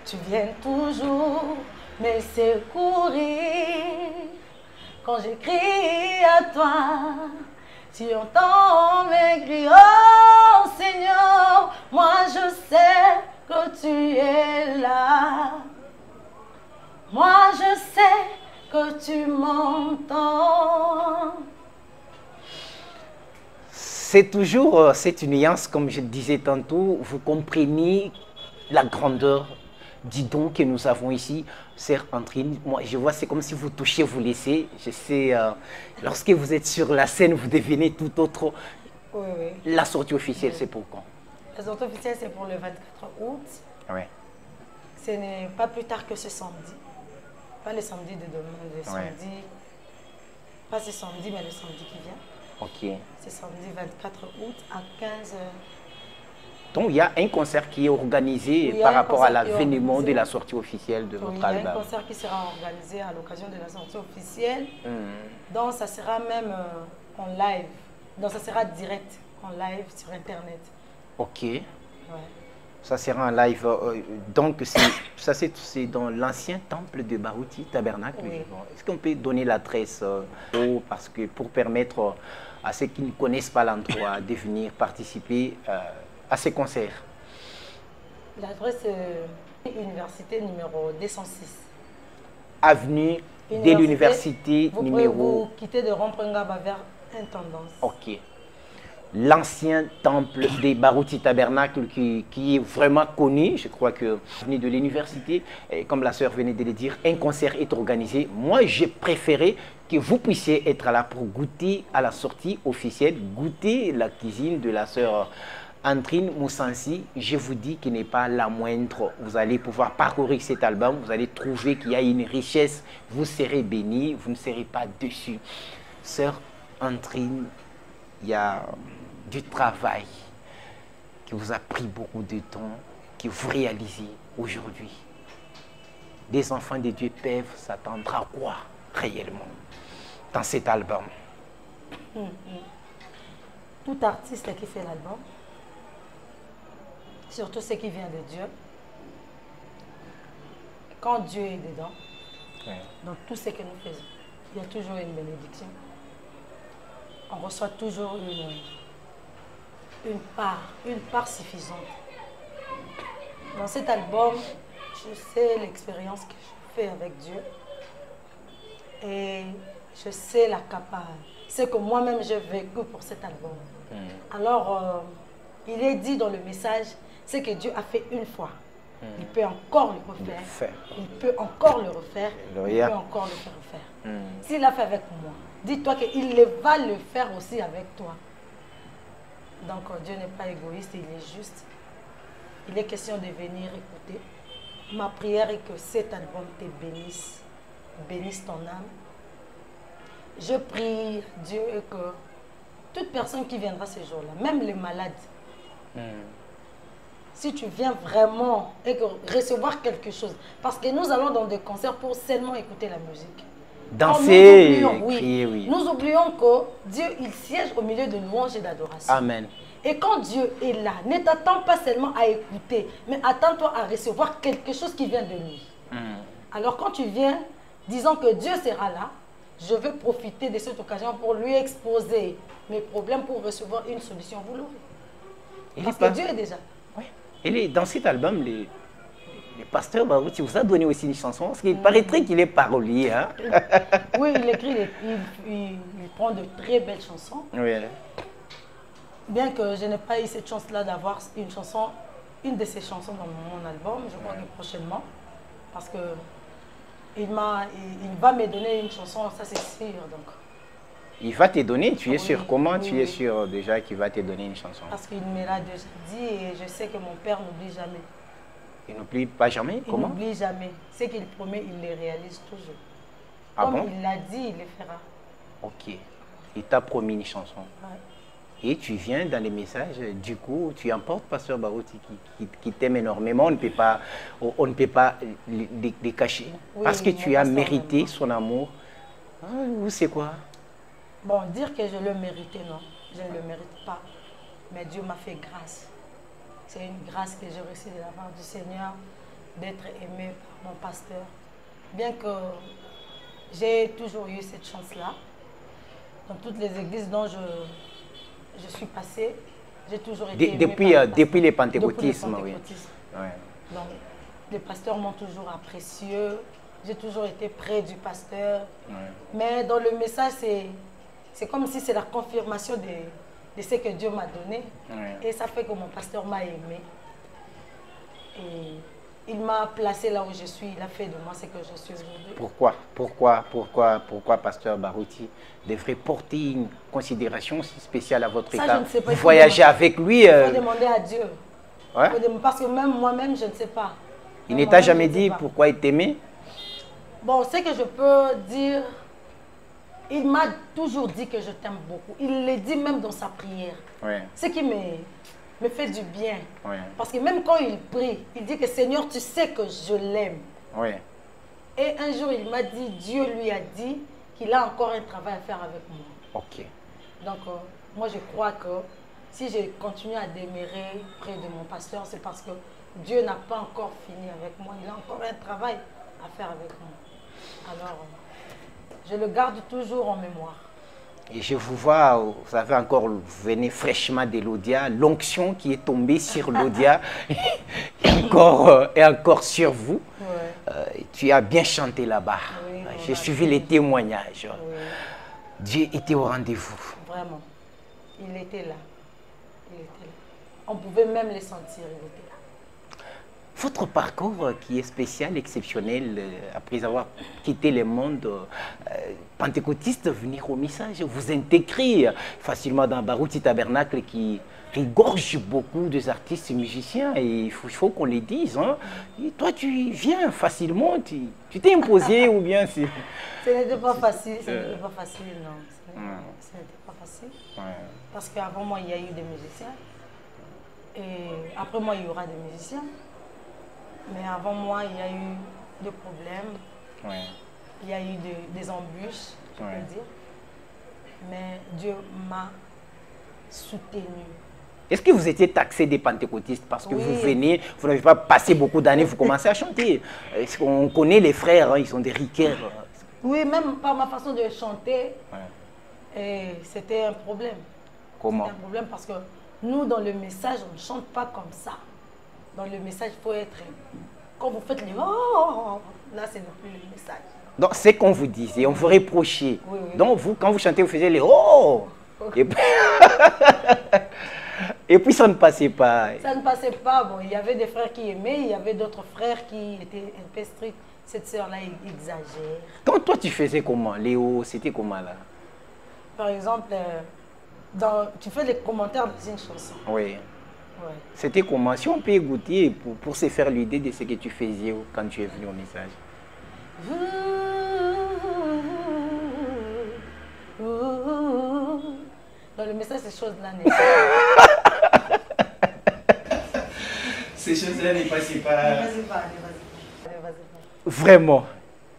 Tu viens toujours me secourir. Quand j'écris à toi, tu entends mes cris. Oh Seigneur, moi je sais que tu es là. Moi je sais que tu m'entends. C'est toujours cette nuance, comme je le disais tantôt, vous comprenez la grandeur du don que nous avons ici. Sœur Andrine, moi je vois, c'est comme si vous touchez, vous laissez. Je sais, lorsque vous êtes sur la scène, vous devenez tout autre. Oui, oui. La sortie officielle, c'est pour quand? La sortie officielle, c'est pour le 24 août. Oui. Ce n'est pas plus tard que ce samedi. Pas le samedi de demain, le samedi. Pas ce samedi, mais le samedi qui vient. Ok. C'est samedi 24 août à 15h. Donc il y a un concert qui est organisé par rapport à l'avènement de la sortie officielle de votre album. Il y a un concert qui sera organisé à l'occasion de la sortie officielle. Donc ça sera même en live. Donc ça sera direct en live sur Internet. Ok. Ouais. Ça sera en live. Donc, ça, c'est dans l'ancien temple de Barouti, Tabernacle. Oui. Est-ce qu'on peut donner l'adresse pour permettre à ceux qui ne connaissent pas l'endroit de venir participer à ces concerts? L'adresse est université numéro 206. Avenue de l'université vous numéro... Vous quittez de Romprengaba vers Intendance. Ok. L'ancien temple des Barouti Tabernacle qui est vraiment connu, je crois que venu de l'université, et comme la sœur venait de le dire, un concert est organisé. Moi, j'ai préféré que vous puissiez être là pour goûter à la sortie officielle, goûter la cuisine de la sœur Andrine Moussansi. Je vous dis qu'il n'est pas la moindre. Vous allez pouvoir parcourir cet album, vous allez trouver qu'il y a une richesse, vous serez bénis, vous ne serez pas déçus. Sœur Andrine, il y a du travail qui vous a pris beaucoup de temps, que vous réalisez aujourd'hui. Des enfants de Dieu peuvent s'attendre à quoi réellement dans cet album? Tout artiste qui fait l'album, surtout ce qui vient de Dieu, quand Dieu est dedans, dans tout ce que nous faisons, il y a toujours une bénédiction. On reçoit toujours une part suffisante. Dans cet album, je sais l'expérience que je fais avec Dieu et je sais la capacité, c'est que moi-même j'ai vécu pour cet album. Alors, il est dit dans le message, c'est que Dieu a fait une fois. Il peut encore le refaire. Il peut encore le refaire. Il peut encore le faire refaire. S'il a fait avec moi, dis-toi qu'il va le faire aussi avec toi. Donc Dieu n'est pas égoïste, il est juste. Il est question de venir écouter. Ma prière est que cet album te bénisse. Bénisse ton âme. Je prie Dieu que toute personne qui viendra ce jour-là, même les malades, si tu viens vraiment et que recevoir quelque chose, parce que nous allons dans des concerts pour seulement écouter la musique. Danser, crier, oui. Nous oublions que Dieu, il siège au milieu de louanges et d'adoration. Amen. Et quand Dieu est là, ne t'attends pas seulement à écouter, mais attends-toi à recevoir quelque chose qui vient de lui. Alors quand tu viens, disant que Dieu sera là, je veux profiter de cette occasion pour lui exposer mes problèmes pour recevoir une solution. Vous l'aurez. Parce que Dieu est déjà. Oui. Et dans cet album, le pasteur Barouti vous a donné aussi une chanson, parce qu'il paraîtrait qu'il est parolier. Hein? Oui, il écrit, il prend de très belles chansons. Oui. Bien que je n'ai pas eu cette chance-là d'avoir une chanson, une de ses chansons dans mon album, je crois que prochainement, parce que il va me donner une chanson, ça c'est sûr. Donc. Il va te donner, tu es sûr? Comment tu es sûr déjà qu'il va te donner une chanson? Parce qu'il me l'a déjà dit et je sais que mon père n'oublie jamais. Il n'oublie pas jamais? Comment? Il n'oublie jamais. Ce qu'il promet, il le réalise toujours. Ah Comme bon? il l'a dit, il le fera. Ok. Il t'a promis une chanson. Ouais. Et tu viens dans les messages, du coup, tu emportes Pasteur Barouti qui t'aime énormément, on ne peut pas les cacher. Oui, parce que tu as mérité son amour. Ou c'est quoi? Bon, dire que je le méritais, non. Je ne le mérite pas. Mais Dieu m'a fait grâce. C'est une grâce que j'ai reçue de la part du Seigneur, d'être aimé par mon pasteur. Bien que j'ai toujours eu cette chance-là, dans toutes les églises dont je suis passée, j'ai toujours été depuis les pentecôtismes, oui. Ouais. Donc, les pasteurs m'ont toujours apprécié. J'ai toujours été près du pasteur. Ouais. Mais dans le message, c'est comme si c'est la confirmation de ce que Dieu m'a donné. Ouais. Et ça fait que mon pasteur m'a aimé. Et il m'a placé là où je suis. Il a fait de moi ce que je suis aujourd'hui. Pourquoi pasteur Barouti devrait porter une considération si spéciale à votre état? Je ne sais pas. Vous voyagez avec lui. Il faut demander à Dieu. Ouais? Parce que même moi-même, je ne sais pas. Il ne t'a jamais dit pourquoi il t'aimait? Bon, ce que je peux dire, il m'a toujours dit que je t'aime beaucoup. Il le dit même dans sa prière. Ouais. Ce qui me fait du bien. Ouais. Parce que même quand il prie, il dit que Seigneur, tu sais que je l'aime. Ouais. Et un jour, il m'a dit, Dieu lui a dit qu'il a encore un travail à faire avec moi. Ok. Donc, moi, je crois que si je continue à demeurer près de mon pasteur, c'est parce que Dieu n'a pas encore fini avec moi. Il a encore un travail à faire avec moi. Alors, je le garde toujours en mémoire. Et je vous vois, vous avez encore, vous venez fraîchement de l'Odia, l'onction qui est tombée sur l'Odia est encore sur vous. Ouais. Tu as bien chanté là-bas. Oui, j'ai suivi les témoignages. Oui. Dieu était au rendez-vous. Vraiment. Il était là. Il était là. On pouvait même les sentir, il était là. Votre parcours qui est spécial, exceptionnel, après avoir quitté le monde pentecôtiste, venir au message, vous intégrez facilement dans Barouti Tabernacle qui regorge beaucoup des artistes et musiciens, et il faut qu'on les dise. Hein. Et toi, tu viens facilement, tu t'es imposé ou bien c'est... Ce n'était pas facile, ce n'était pas facile, non. Ce n'était pas facile. Ouais. Parce qu'avant moi, il y a eu des musiciens. Et après moi, il y aura des musiciens. Mais avant moi, il y a eu des problèmes. Ouais. Il y a eu des embûches, je peux dire. Mais Dieu m'a soutenu. Est-ce que vous étiez taxé des pentecôtistes parce que vous venez, vous n'avez pas passé beaucoup d'années, vous commencez à chanter? Est-ce qu'on connaît les frères, hein, ils sont des ricains. Oui, même par ma façon de chanter, c'était un problème. Comment? C'était un problème parce que nous, dans le message, on ne chante pas comme ça. Dans le message, il faut être... Quand vous faites les... Oh, là, c'est non plus le message. Donc, c'est qu'on vous disait, on vous reprochait. Oui, oui. Donc, vous, quand vous chantez, vous faisiez les oh. Et puis... Et puis, ça ne passait pas. Ça ne passait pas. Bon, il y avait des frères qui aimaient, il y avait d'autres frères qui étaient un peu stricts. Cette sœur-là exagère. Quand toi, tu faisais comment? Léo, c'était comment là? Par exemple, tu fais les commentaires dans une chanson. Oui. Ouais. C'était comment? Si on peut goûter pour se faire l'idée de ce que tu faisais quand tu es venu au message. Dans le message, ces choses-là n'est Ces choses-là ne passaient pas. Vas-y pas. Vraiment?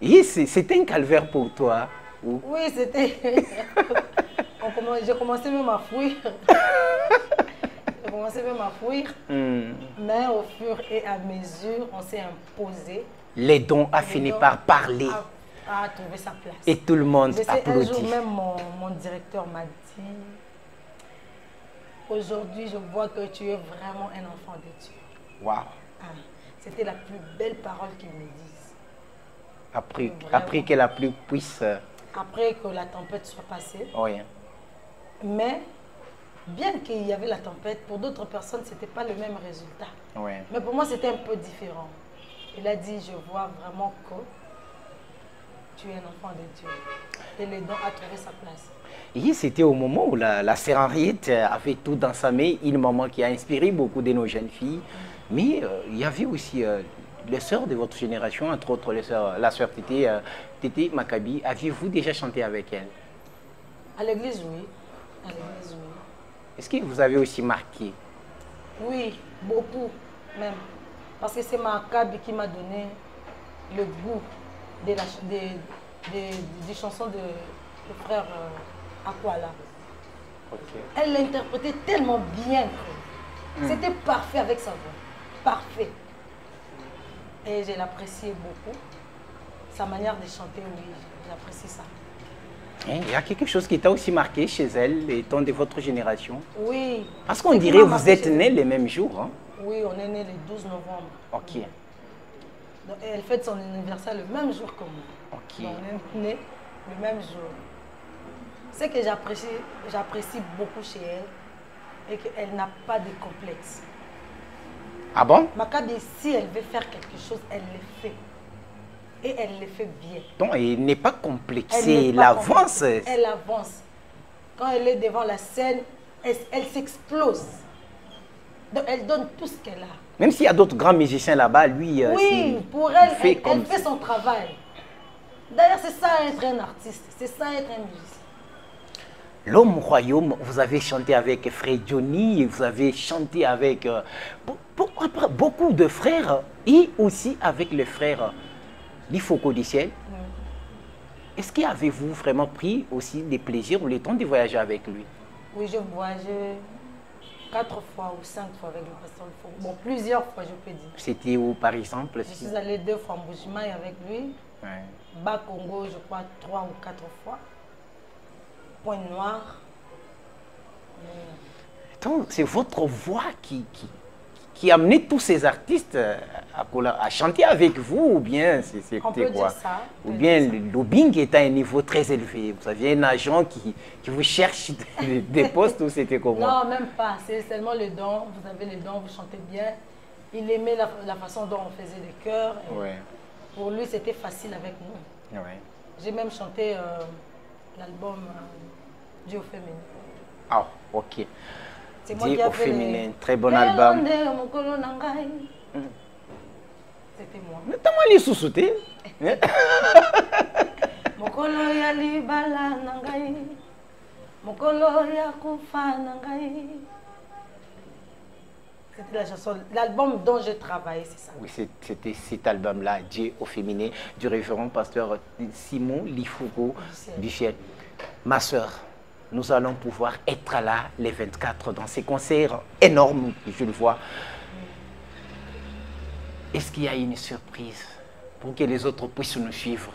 C'était un calvaire pour toi? Ou? Oui, c'était... J'ai commencé même à fuir. Mais au fur et à mesure, on s'est imposé. Les dons a fini par parler. A trouvé sa place. Et tout le monde Un applaudit. jour même, mon directeur m'a dit, aujourd'hui, je vois que tu es vraiment un enfant de Dieu. Waouh. C'était la plus belle parole qu'il me dise. Après que la pluie puisse... Après que la tempête soit passée. Oui. Mais, bien qu'il y avait la tempête, pour d'autres personnes, ce n'était pas le même résultat. Oui. Mais pour moi, c'était un peu différent. Il a dit, je vois vraiment que tu es un enfant de Dieu. Et le don a trouvé sa place. Et c'était au moment où la sœur Henriette avait tout dans sa main, une maman qui a inspiré beaucoup de nos jeunes filles. Mais il y avait aussi les sœurs de votre génération, entre autres la sœur Tété Maccabi. Aviez-vous déjà chanté avec elle? À l'église, oui. À l'église, oui. Est-ce que vous avez aussi marqué? Oui, beaucoup même. Parce que c'est Maccabi qui m'a donné le goût des chansons de frère Aquala. Okay. Elle l'interprétait tellement bien que c'était parfait avec sa voix. Parfait. Et je l'appréciais beaucoup. Sa manière de chanter, oui, j'apprécie ça. Il y a quelque chose qui t'a aussi marqué chez elle, étant de votre génération? Oui. Parce qu'on dirait que vous êtes nés les mêmes jours. Hein? Oui, on est nés le 12 novembre. Ok. Donc, elle fête son anniversaire le même jour que moi. Ok. Donc, on est nés le même jour. Ce que j'apprécie beaucoup chez elle, et qu'elle n'a pas de complexe. Ah bon? Maccabi, si elle veut faire quelque chose, elle le fait. Et elle le fait bien. Donc, elle n'est pas complexée, elle avance. Elle avance. Quand elle est devant la scène, elle s'explose. Donc, elle donne tout ce qu'elle a. Même s'il y a d'autres grands musiciens là-bas, lui... oui, pour elle, elle fait son travail. D'ailleurs, c'est ça être un artiste. C'est ça être un musicien. L'homme royaume, vous avez chanté avec Frère Johnny, vous avez chanté avec beaucoup de frères et aussi avec le frère Lifoko du ciel. Est-ce qu'avez-vous vraiment pris aussi des plaisirs ou le temps de voyager avec lui? Oui, je voyageais 4 fois ou 5 fois avec le pasteur Lifoko. Bon, plusieurs fois, je peux dire. C'était où, par exemple? Je suis allée 2 fois en Bujimaï avec lui. Ouais. Bas Congo, je crois 3 ou 4 fois. Point Noir. Donc, c'est votre voix qui a amené tous ces artistes à chanter avec vous, ou bien c'était On peut quoi? dire ça. Ou bien le lobbying est à un niveau très élevé. Vous aviez un agent qui vous cherche des postes, ou c'était comment? Non, même pas. C'est seulement le don. Vous avez le don, vous chantez bien. Il aimait la façon dont on faisait des chœurs. Ouais. Pour lui, c'était facile avec nous. Ouais. J'ai même chanté l'album Dieu féminin. Ah, ok. C'est moi Dit qui ai au fait féminin, très bon album. C'était moi. Mais t'as mal sous-sauté. Mokolo ya libala nangai. Mokolo ya kufa nangai. C'était la chanson, l'album dont je travaille, c'est ça. Oui, c'était cet album-là, Dieu au féminin, du révérend pasteur Simon Lifoko du ciel. Ma soeur, nous allons pouvoir être là les 24 dans ces concerts énormes, je le vois. Est-ce qu'il y a une surprise pour que les autres puissent nous suivre?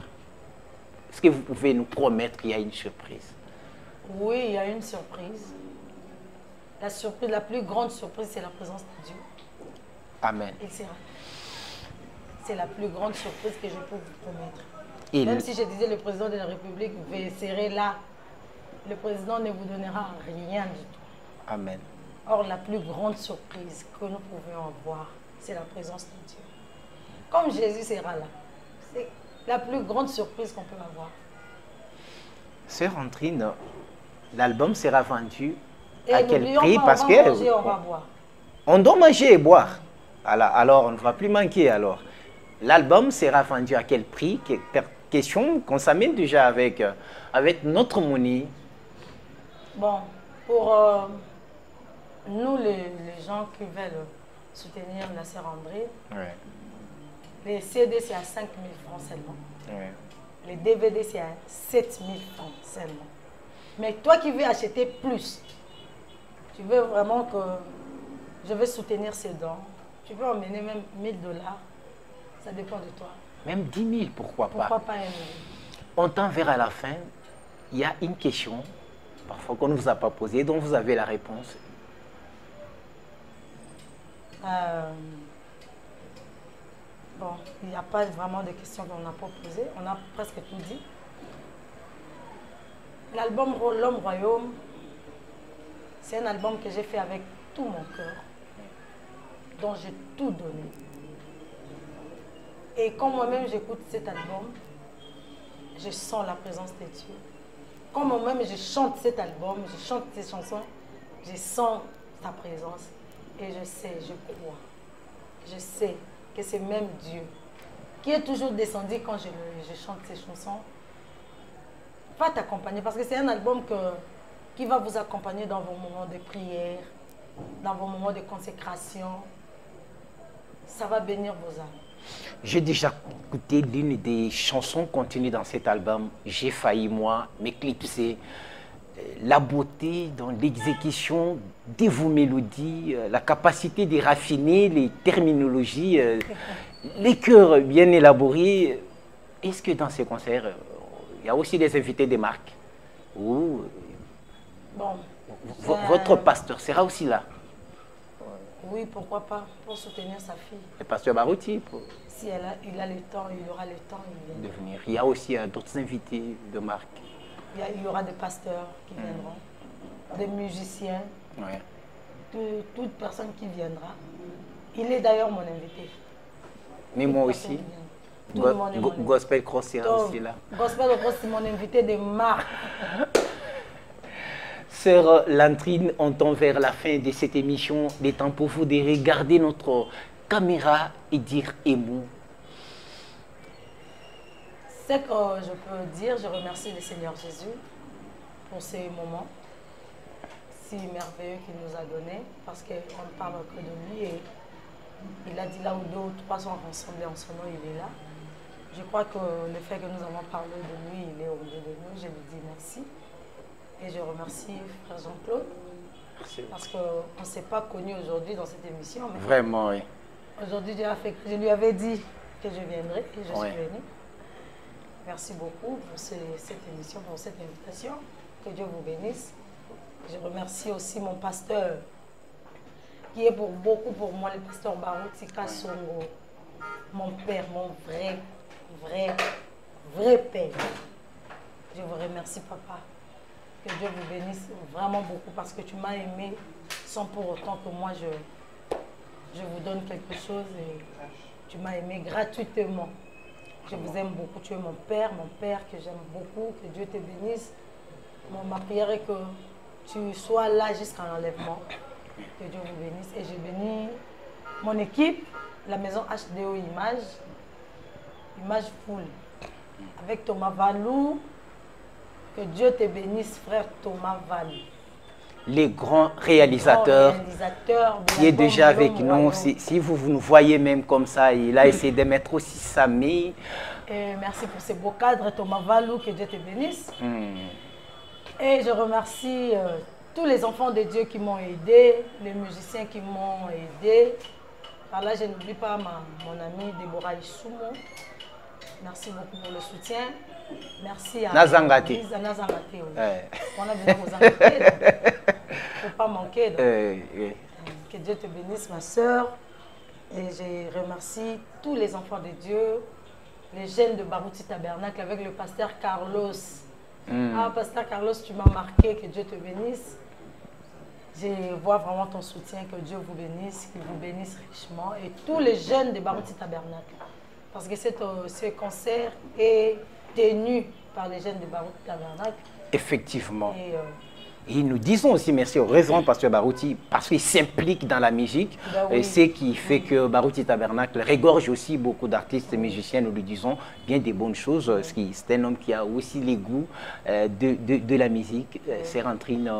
Est-ce que vous pouvez nous promettre qu'il y a une surprise? Oui, il y a une surprise. La surprise, la plus grande surprise, c'est la présence de Dieu. Amen. Il sera. C'est la plus grande surprise que je peux vous promettre. Et même si je disais le président de la République serait là, le président ne vous donnera rien du tout. Amen. Or, la plus grande surprise que nous pouvions avoir, c'est la présence de Dieu. Comme Jésus sera là, c'est la plus grande surprise qu'on peut avoir. Sœur Andrine, l'album sera vendu et à quel prix? Pas, parce on que manger, on va boire. On doit manger et boire. Alors on ne va plus manquer alors. L'album sera vendu à quel prix? Question qu'on s'amène déjà avec notre monnaie. Bon, pour nous les gens qui veulent soutenir la sœur André, Ouais. les CD c'est à 5 000 francs seulement. Ouais. Les DVD c'est à 7 000 francs seulement. Mais toi qui veux acheter plus, tu veux vraiment que je veux soutenir ces dons, tu peux emmener même 1 000 $. Ça dépend de toi. Même 10 000, pourquoi pas? Pourquoi pas 1 000? On tend vers à la fin. Il y a une question, parfois qu'on ne vous a pas posée, dont vous avez la réponse. Bon, il n'y a pas vraiment de questions qu'on n'a pas posées. On a presque tout dit. L'album L'Homme Royaume, c'est un album que j'ai fait avec tout mon cœur, dont j'ai tout donné. Et quand moi-même j'écoute cet album, je sens la présence de Dieu. Quand moi-même je chante cet album, je chante ces chansons, je sens sa présence. Et je sais, je crois, je sais que c'est même Dieu qui est toujours descendu quand je chante ces chansons. Va t'accompagner parce que c'est un album qui va vous accompagner dans vos moments de prière, dans vos moments de consécration. Ça va bénir vos âmes. J'ai déjà écouté l'une des chansons contenues dans cet album. J'ai failli, moi, m'éclipser. La beauté dans l'exécution de vos mélodies, la capacité de raffiner les terminologies, les chœurs bien élaborés. Est-ce que dans ces concerts, il y a aussi des invités des marques? Ou votre pasteur sera aussi là? Oui, pourquoi pas, pour soutenir sa fille. Le pasteur Barouti? Si il a le temps, il aura le temps de venir. Il y a aussi d'autres invités de marque. Il y aura des pasteurs qui viendront, des musiciens, toute personne qui viendra. Il est d'ailleurs mon invité. Mais moi aussi. Gospel Cross sera aussi là. Gospel Cross, c'est mon invité de marque. Sœur Landrine, on tend vers la fin de cette émission. Il est temps pour vous de regarder notre caméra et dire un mot. Ce que je peux dire, je remercie le Seigneur Jésus pour ces moments si merveilleux qu'il nous a donnés, parce qu'on ne parle que de lui et il a dit là où 2 ou 3 sont rassemblés en son nom, il est là. Je crois que le fait que nous avons parlé de lui, il est au milieu de nous. Je lui dis merci. Et je remercie Frère Jean-Claude Merci. Parce qu'on ne s'est pas connus aujourd'hui dans cette émission. Mais Vraiment, oui. aujourd'hui, je lui avais dit que je viendrais et je Ouais. suis venue. Merci beaucoup pour cette émission, pour cette invitation. Que Dieu vous bénisse. Je remercie aussi mon pasteur, qui est pour beaucoup pour moi, le pasteur Barouti Kassongo. Mon père, mon vrai père. Je vous remercie, papa. Que Dieu vous bénisse vraiment beaucoup parce que tu m'as aimé sans pour autant que moi je vous donne quelque chose et tu m'as aimé gratuitement. Je vous aime beaucoup. Tu es mon père que j'aime beaucoup. Que Dieu te bénisse. Ma prière est que tu sois là jusqu'à l'enlèvement. Que Dieu vous bénisse. Et je bénis mon équipe, la maison HDO Image Full, avec Thomas Valou. Que Dieu te bénisse, frère Thomas Valou. Les grands réalisateurs qui est déjà avec nous. Si vous nous voyez même comme ça, il a essayé de mettre aussi sa main. Merci pour ces beaux cadres, Thomas Valou, que Dieu te bénisse. Et je remercie tous les enfants de Dieu qui m'ont aidé, les musiciens qui m'ont aidé. Par là, je n'oublie pas mon amie Déborah Issoumo. Merci beaucoup pour le soutien. Merci à Nazangate. Nazangate. Oui. On a besoin de Nazangate. Il ne faut pas manquer. Que Dieu te bénisse, ma soeur. Et je remercie tous les enfants de Dieu, les jeunes de Barouti Tabernacle avec le pasteur Carlos. Ah, pasteur Carlos, tu m'as marqué. Que Dieu te bénisse. Je vois vraiment ton soutien. Que Dieu vous bénisse, qu'il vous bénisse richement. Et tous les jeunes de Barouti Tabernacle. Parce que ce concert est tenu par les jeunes de Barouti Tabernacle. Effectivement. Et nous disons aussi merci au révérend pasteur Barouti parce qu'il s'implique dans la musique. Et ce qui fait que Barouti Tabernacle regorge aussi beaucoup d'artistes et musiciens, nous lui disons bien des bonnes choses. C'est un homme qui a aussi les goûts de la musique. C'est Rentrine.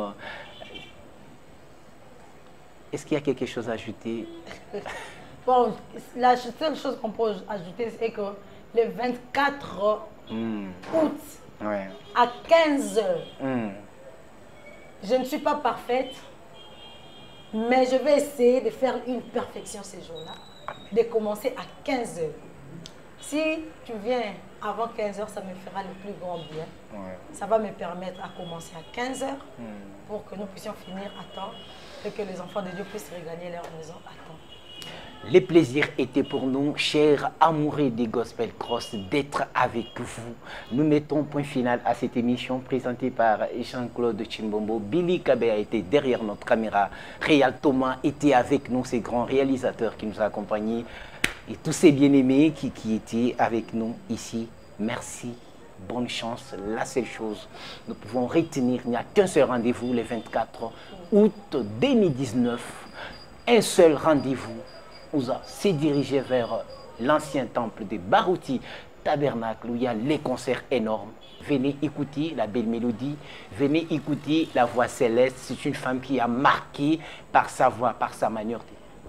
Est-ce qu'il y a quelque chose à ajouter? Bon, la seule chose qu'on peut ajouter, c'est que le 24 août, à 15 h, je ne suis pas parfaite, mais je vais essayer de faire une perfection ces jours-là, de commencer à 15 h. Si tu viens avant 15 h, ça me fera le plus grand bien. Ça va me permettre à commencer à 15 h pour que nous puissions finir à temps et que les enfants de Dieu puissent regagner leur maison à temps. Les plaisirs étaient pour nous, chers amoureux des Gospel Cross, d'être avec vous. Nous mettons point final à cette émission présentée par Jean-Claude Chimbombo. Billy Kabé a été derrière notre caméra. Réal Thomas était avec nous, ces grands réalisateurs qui nous ont accompagnés. Et tous ces bien-aimés qui étaient avec nous ici. Merci, bonne chance. La seule chose, nous pouvons retenir, il n'y a qu'un seul rendez-vous, le 24 août 2019. Un seul rendez-vous. Ouza s'est dirigé vers l'ancien temple de Barouti Tabernacle où il y a les concerts énormes. Venez écouter la belle mélodie, venez écouter la voix céleste. C'est une femme qui a marqué par sa voix, par sa manière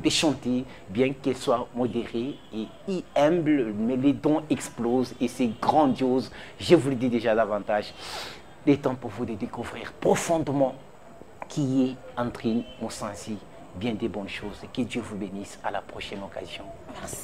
de chanter, bien qu'elle soit modérée et humble, mais les dons explosent et c'est grandiose. Je vous le dis déjà davantage. Il est temps pour vous de découvrir profondément qui est Andrine Moussansi. Bien des bonnes choses. Que Dieu vous bénisse. À la prochaine occasion. Merci.